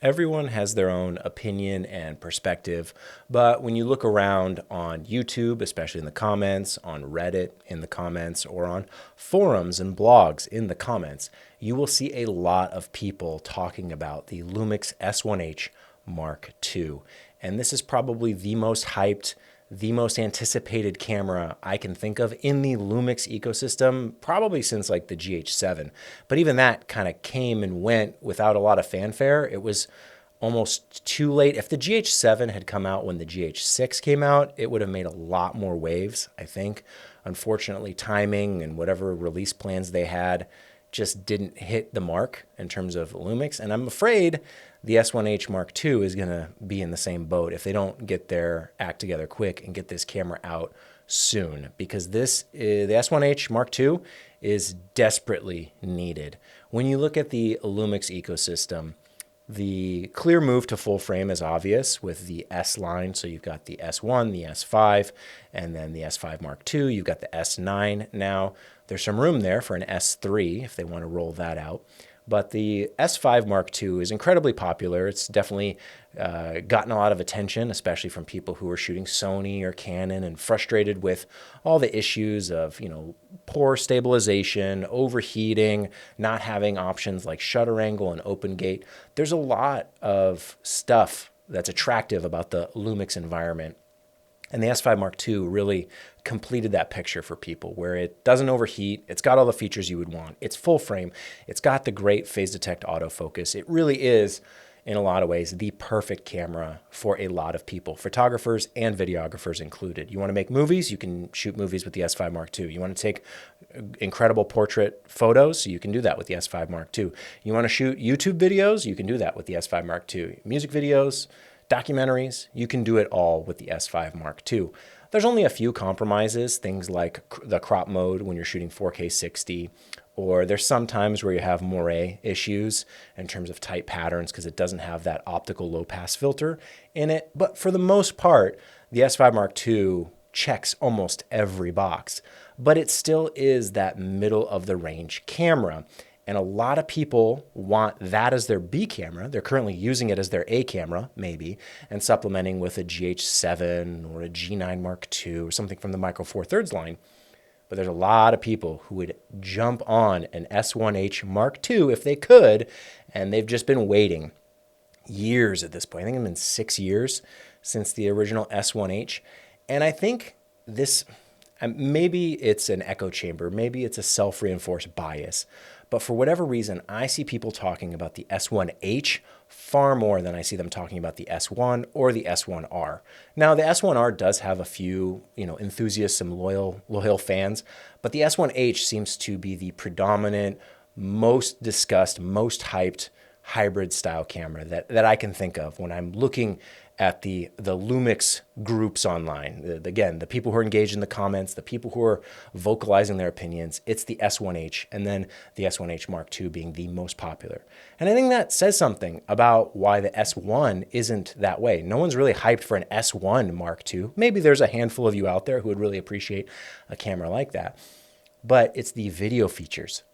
Everyone has their own opinion and perspective, but when you look around on YouTube, especially in the comments, on Reddit in the comments, or on forums and blogs in the comments, you will see a lot of people talking about the Lumix S1H Mark II. And this is probably the most hyped, the most anticipated camera I can think of in the Lumix ecosystem, probably since like the GH7. But even that kind of came and went without a lot of fanfare. It was almost too late. If the GH7 had come out when the GH6 came out, it would have made a lot more waves, I think. Unfortunately, timing and whatever release plans they had just didn't hit the mark in terms of Lumix. And I'm afraid the S1H Mark II is going to be in the same boat if they don't get their act together quick and get this camera out soon, because the S1H Mark II is desperately needed. When you look at the Lumix ecosystem, the clear move to full frame is obvious with the S line. So you've got the S1, the S5, and then the S5 Mark II. You've got the S9 now. There's some room there for an S3 if they want to roll that out. But the S5 Mark II is incredibly popular. It's definitely gotten a lot of attention, especially from people who are shooting Sony or Canon and frustrated with all the issues of, poor stabilization, overheating, not having options like shutter angle and open gate. There's a lot of stuff that's attractive about the Lumix environment. And the S5 Mark II really completed that picture for people where it doesn't overheat. It's got all the features you would want. It's full frame. It's got the great phase detect autofocus. It really is, in a lot of ways, the perfect camera for a lot of people, photographers and videographers included. You want to make movies? You can shoot movies with the S5 Mark II. You want to take incredible portrait photos? You can do that with the S5 Mark II. You want to shoot YouTube videos? You can do that with the S5 Mark II. Music videos, documentaries, you can do it all with the S5 Mark II. There's only a few compromises, things like the crop mode when you're shooting 4K 60, or there's some times where you have moire issues in terms of tight patterns because it doesn't have that optical low pass filter in it. But for the most part, the S5 Mark II checks almost every box, but it still is that middle of the range camera. And a lot of people want that as their B camera. They're currently using it as their A camera, maybe, and supplementing with a GH7 or a G9 Mark II or something from the Micro Four Thirds line. But there's a lot of people who would jump on an S1H Mark II if they could, and they've just been waiting years at this point. I think it's been 6 years since the original S1H. And I think this, maybe it's an echo chamber, maybe it's a self-reinforced bias, but for whatever reason, I see people talking about the S1H far more than I see them talking about the S1 or the S1R. Now, the S1R does have a few, enthusiasts, some loyal fans, but the S1H seems to be the predominant, most discussed, most hyped hybrid style camera that I can think of when I'm looking at the Lumix groups online. Again, the people who are engaged in the comments, the people who are vocalizing their opinions, it's the S1H, and then the S1H Mark II being the most popular. And I think that says something about why the S1 isn't that way. No one's really hyped for an S1 Mark II. Maybe there's a handful of you out there who would really appreciate a camera like that. But it's the video features,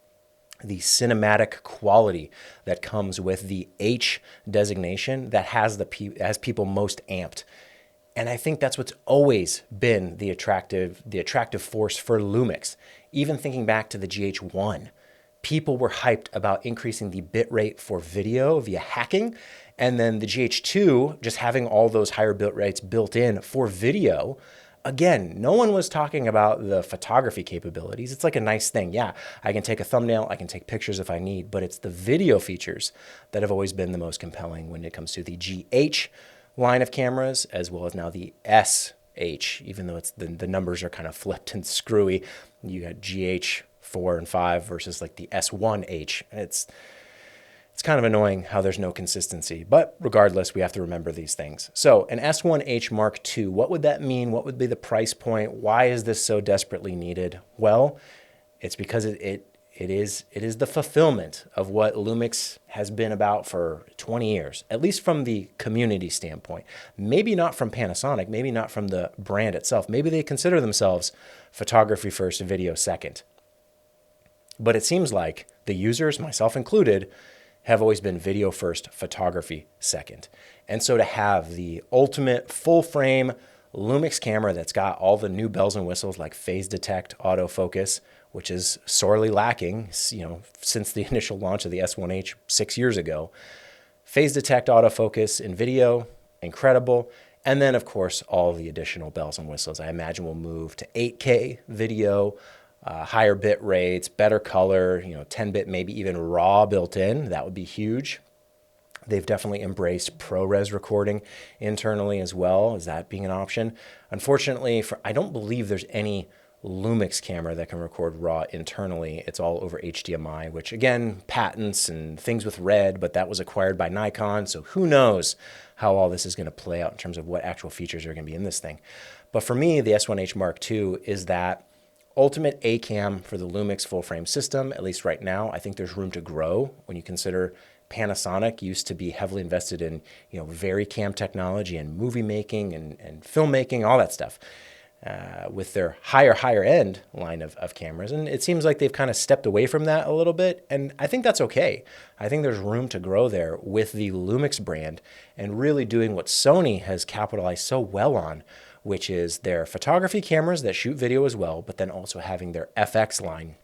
the cinematic quality that comes with the H designation that has people most amped. And I think that's what's always been the attractive force for Lumix. Even thinking back to the GH1, people were hyped about increasing the bit rate for video via hacking. And then the GH2, just having all those higher bit rates built in for video. Again, no one was talking about the photography capabilities. It's like a nice thing. Yeah, I can take a thumbnail, I can take pictures if I need, but it's the video features that have always been the most compelling when it comes to the GH line of cameras, as well as now the SH, even though it's the numbers are kind of flipped and screwy. You got GH 4 and 5 versus like the S1H. It's kind of annoying how there's no consistency, but regardless, we have to remember these things. So an S1H Mark II, what would that mean? What would be the price point? Why is this so desperately needed? Well, it's because it is the fulfillment of what Lumix has been about for 20 years, at least from the community standpoint. Maybe not from Panasonic, maybe not from the brand itself. Maybe they consider themselves photography first, video second. But it seems like the users, myself included, have always been video first, photography second. And so to have the ultimate full frame Lumix camera that's got all the new bells and whistles like phase detect, autofocus, which is sorely lacking, since the initial launch of the S1H 6 years ago. Phase detect, autofocus in video, incredible. And then, of course, all the additional bells and whistles. I imagine we'll move to 8K video, higher bit rates, better color, 10-bit, maybe even RAW built in. That would be huge. They've definitely embraced ProRes recording internally as well, as that being an option. Unfortunately, I don't believe there's any Lumix camera that can record RAW internally. It's all over HDMI, which again, patents and things with red, but that was acquired by Nikon. So who knows how all this is going to play out in terms of what actual features are going to be in this thing. But for me, the S1H Mark II is that ultimate A cam for the Lumix full frame system, at least right now. I think there's room to grow when you consider Panasonic used to be heavily invested in, Varicam technology and movie making and filmmaking, all that stuff, with their higher end line of cameras. And it seems like they've kind of stepped away from that a little bit. And I think that's okay. I think there's room to grow there with the Lumix brand and really doing what Sony has capitalized so well on, which is their photography cameras that shoot video as well, but then also having their FX line.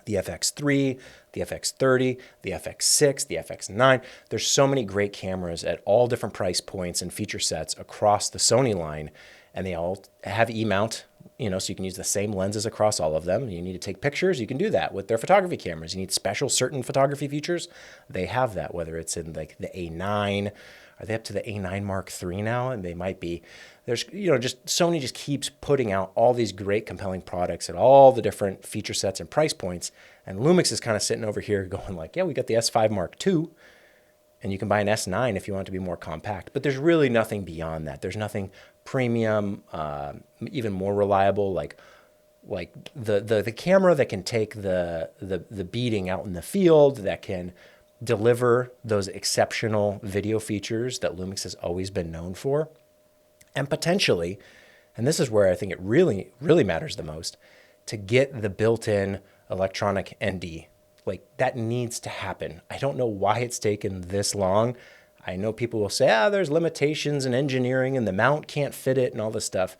The FX3, the FX30, the FX6, the FX9. There's so many great cameras at all different price points and feature sets across the Sony line, and they all have E-mount, so you can use the same lenses across all of them. You need to take pictures, you can do that with their photography cameras. You need special certain photography features, they have that, whether it's in like the A9. Are they up to the A9 Mark III now? And they might be. There's, just Sony just keeps putting out all these great, compelling products at all the different feature sets and price points. And Lumix is kind of sitting over here going like, yeah, we got the S5 Mark II, and you can buy an S9 if you want it to be more compact. But there's really nothing beyond that. There's nothing premium, even more reliable, like the camera that can take the beating out in the field, that can deliver those exceptional video features that Lumix has always been known for. And potentially, and this is where I think it really, really matters the most, to get the built-in electronic ND. Like, that needs to happen. I don't know why it's taken this long. I know people will say, there's limitations in engineering and the mount can't fit it and all this stuff.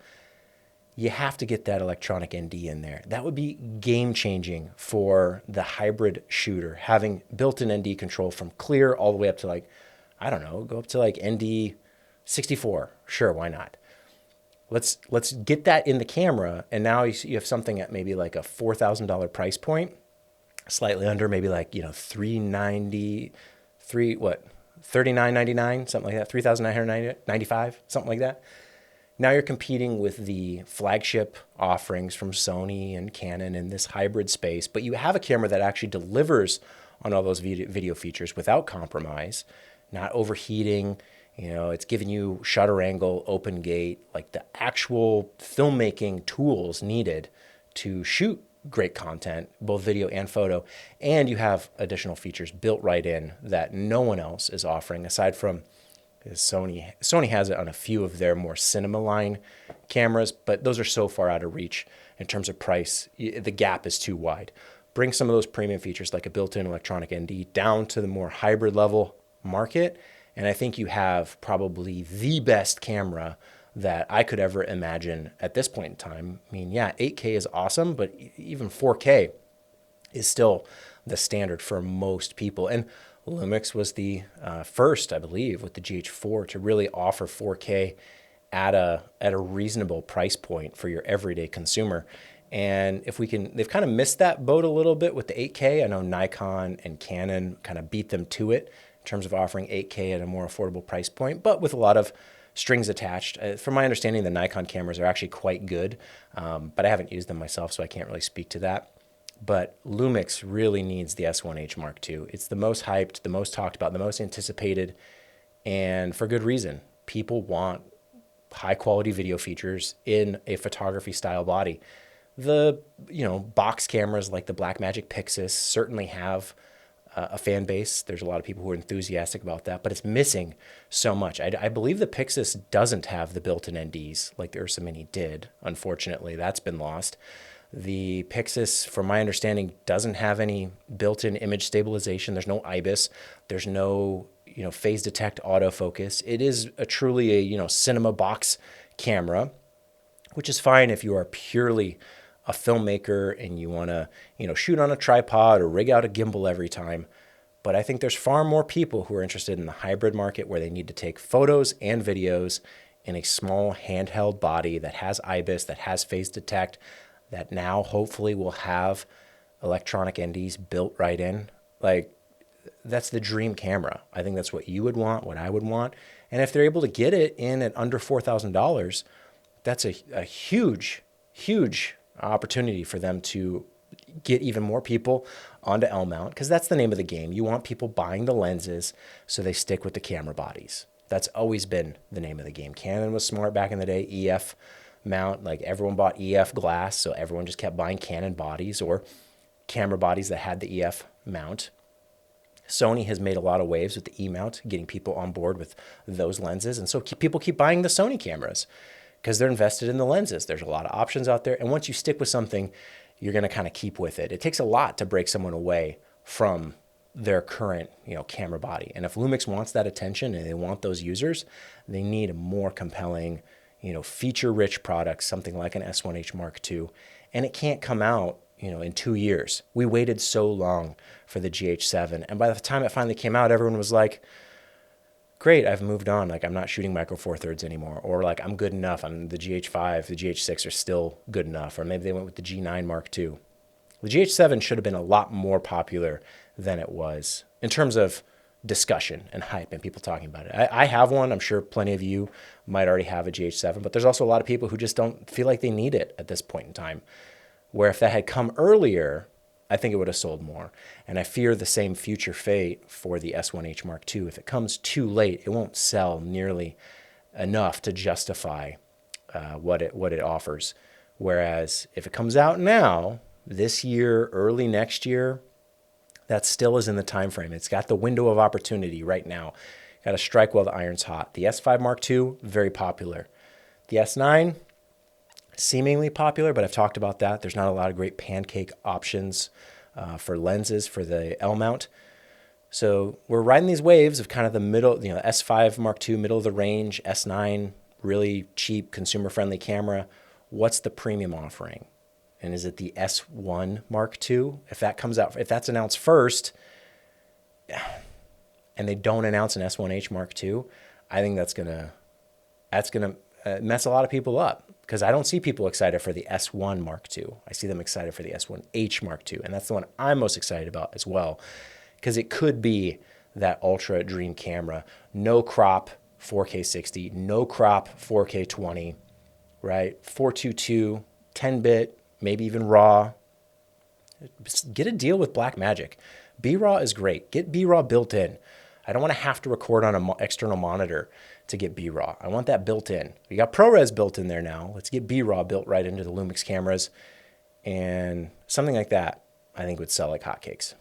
You have to get that electronic ND in there. That would be game-changing for the hybrid shooter, having built-in ND control from clear all the way up to go up to ND 64. Sure, why not? Let's get that in the camera, and now you have something at maybe like a $4,000 price point, slightly under, maybe $393, $39.99, something like that, $3,995, something like that. Now you're competing with the flagship offerings from Sony and Canon in this hybrid space, but you have a camera that actually delivers on all those video features without compromise, not overheating. It's giving you shutter angle, open gate, like the actual filmmaking tools needed to shoot great content, both video and photo. And you have additional features built right in that no one else is offering aside from Sony. Sony has it on a few of their more cinema line cameras, but those are so far out of reach in terms of price. The gap is too wide. Bring some of those premium features like a built-in electronic ND down to the more hybrid level market, and I think you have probably the best camera that I could ever imagine at this point in time. I mean, yeah, 8K is awesome, but even 4K is still the standard for most people. And Lumix was the first, I believe, with the GH4 to really offer 4K at a reasonable price point for your everyday consumer. And they've kind of missed that boat a little bit with the 8K. I know Nikon and Canon kind of beat them to it in terms of offering 8K at a more affordable price point, but with a lot of strings attached. From my understanding, the Nikon cameras are actually quite good, but I haven't used them myself, so I can't really speak to that. But Lumix really needs the S1H Mark II. It's the most hyped, the most talked about, the most anticipated, and for good reason. People want high quality video features in a photography style body. The box cameras like the Blackmagic Pixis certainly have a fan base. There's a lot of people who are enthusiastic about that, but it's missing so much. I believe the Pixis doesn't have the built-in NDs like the Ursa Mini did. Unfortunately, that's been lost. The Pixis, from my understanding, doesn't have any built-in image stabilization. There's no IBIS. There's no, phase detect autofocus. It is truly a, cinema box camera, which is fine if you are purely a filmmaker and you want to, shoot on a tripod or rig out a gimbal every time. But I think there's far more people who are interested in the hybrid market where they need to take photos and videos in a small handheld body that has IBIS, that has phase detect, that now hopefully will have electronic NDs built right in. Like, that's the dream camera. I think that's what you would want, what I would want. And if they're able to get it in at under $4,000, that's a huge, huge opportunity for them to get even more people onto L mount, because that's the name of the game. You want people buying the lenses so they stick with the camera bodies. That's always been the name of the game. Canon was smart back in the day, EF mount, like everyone bought EF glass, so everyone just kept buying Canon bodies or camera bodies that had the EF mount. Sony has made a lot of waves with the E mount, getting people on board with those lenses, and so people keep buying the Sony cameras because they're invested in the lenses. There's a lot of options out there, and once you stick with something, you're going to kind of keep with it. It takes a lot to break someone away from their current, camera body. And if Lumix wants that attention and they want those users, they need a more compelling, feature-rich product, something like an S1H Mark II. And it can't come out, in 2 years. We waited so long for the GH7. And by the time it finally came out, everyone was like, great, I've moved on. Like, I'm not shooting micro four thirds anymore. Or like, I'm good enough. I'm the GH5, the GH6 are still good enough. Or maybe they went with the G9 Mark II. The GH7 should have been a lot more popular than it was in terms of discussion and hype and people talking about it. I have one. I'm sure plenty of you might already have a GH7, but there's also a lot of people who just don't feel like they need it at this point in time. Where if that had come earlier, I think it would have sold more. And I fear the same future fate for the S1H Mark II. If it comes too late, it won't sell nearly enough to justify what it offers. Whereas if it comes out now, this year, early next year, that still is in the time frame. It's got the window of opportunity right now. Got to strike while the iron's hot. The S5 Mark II, very popular. The S9, seemingly popular, but I've talked about that. There's not a lot of great pancake options for lenses for the L mount. So we're riding these waves of kind of the middle, S5 Mark II, middle of the range, S9, really cheap, consumer-friendly camera. What's the premium offering? And is it the S1 Mark II? If that comes out, if that's announced first, and they don't announce an S1H Mark II, I think that's gonna mess a lot of people up, because I don't see people excited for the S1 Mark II. I see them excited for the S1H Mark II, and that's the one I'm most excited about as well, because it could be that ultra dream camera, no crop 4K 60, no crop 4K 20, right? 422, 10-bit, maybe even RAW. Get a deal with Blackmagic. B-RAW is great. Get B-RAW built in. I don't want to have to record on an external monitor to get B-RAW. I want that built in. We got ProRes built in there now. Let's get B-RAW built right into the Lumix cameras. And something like that, I think, would sell like hotcakes.